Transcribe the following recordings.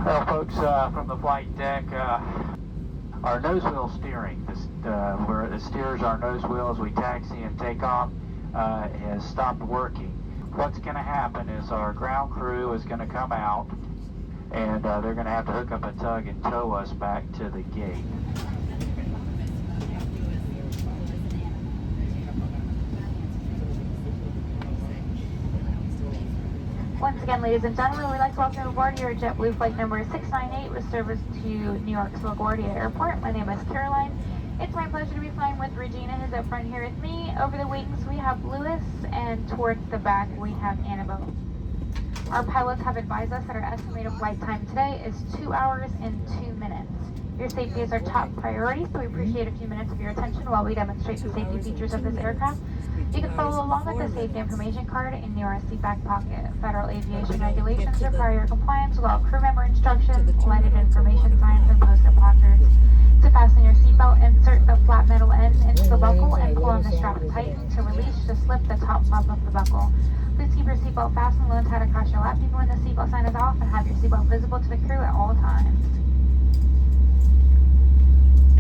Well, folks, from the flight deck, our nose wheel steering, where it steers our nose wheel as we taxi and take off, has stopped working. What's going to happen is our ground crew is going to come out, and they're going to have to hook up a tug and tow us back to the gate. Once again, ladies and gentlemen, we'd like to welcome aboard your JetBlue flight number 698 with service to New York's LaGuardia Airport. My name is Caroline. It's my pleasure to be flying with Regina, who's up front here with me. Over the wings, we have Lewis, and towards the back, we have Annabelle. Our pilots have advised us that our estimated flight time today is 2 hours and 2 minutes. Your safety is our top priority, so we appreciate a few minutes of your attention while we demonstrate the safety features of this aircraft. You can follow along with the safety information card in your seat back pocket. Federal aviation regulations require your compliance with all crew member instructions, lighted information signs, and poster placards. To fasten your seatbelt, insert the flat metal end into the buckle and pull on the strap tight. To release, just slip the top flap of the buckle. Please keep your seatbelt fastened low and tight across your lap even when the seatbelt sign is off, and have your seatbelt visible to the crew at all times.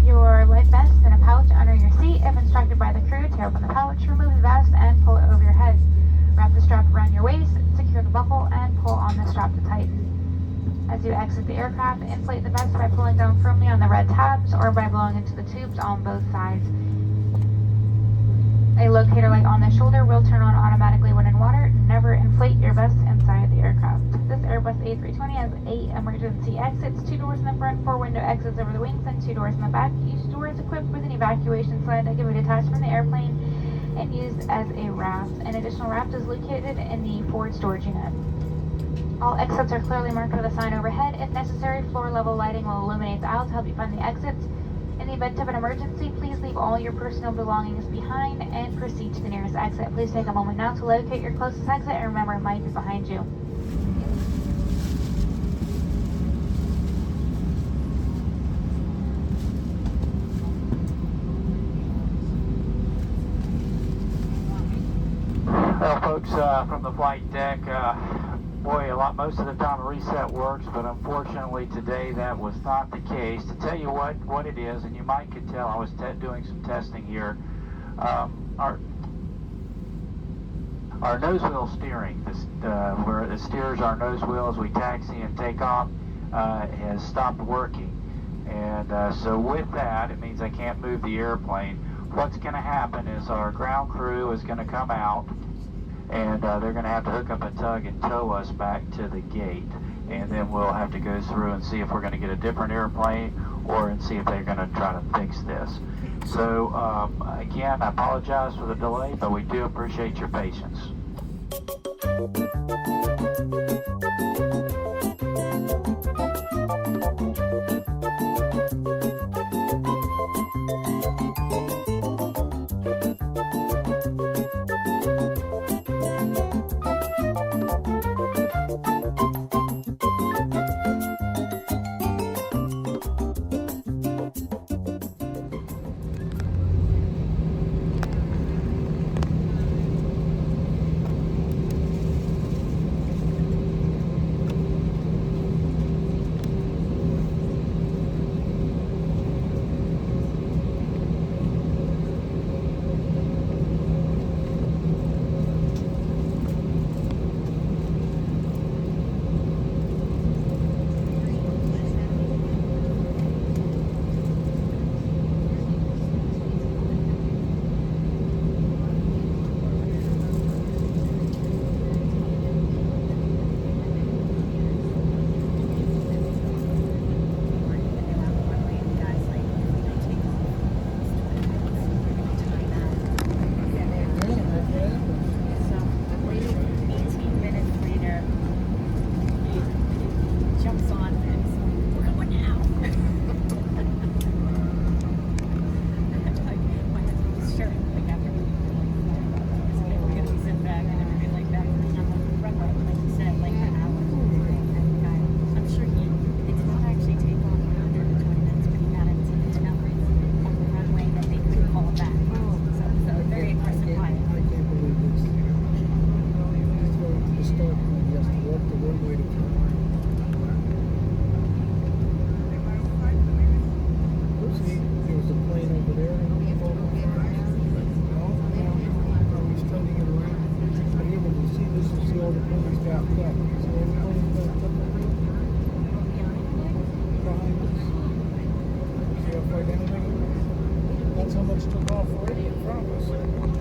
Your life vest in a pouch under your seat. If instructed by the crew, tear open the pouch, remove the vest, and pull it over your head. Wrap the strap around your waist, secure the buckle, and pull on the strap to tighten. As you exit the aircraft, inflate the vest by pulling down firmly on the red tabs or by blowing into the tubes on both sides. A locator light on the shoulder will turn on automatically when in water. Never inflate your vest inside the aircraft. This Airbus A320 has 8 emergency exits, 2 doors in the front, 4 window exits over the wings, and 2 doors in the back. Each door is equipped with an evacuation sled that can be detached from the airplane and used as a raft. An additional raft is located in the forward storage unit. All exits are clearly marked with a sign overhead. If necessary, floor level lighting will illuminate the aisles to help you find the exits. In the event of an emergency, please leave all your personal belongings behind and proceed to the nearest exit. Please take a moment now to locate your closest exit, and remember, it might be behind you. Well, folks, from the flight deck, boy, most of the time a reset works, but unfortunately today that was not the case. To tell you what it is, and you might could tell, I was doing some testing here. Our nose wheel steering, where it steers our nose wheel as we taxi and take off, has stopped working. And so with that, it means I can't move the airplane. What's going to happen is our ground crew is going to come out, and they're going to have to hook up a tug and tow us back to the gate. And then we'll have to go through and see if we're going to get a different airplane and see if they're going to try to fix this. So again, I apologize for the delay, but we do appreciate your patience. almost took off already in front of us.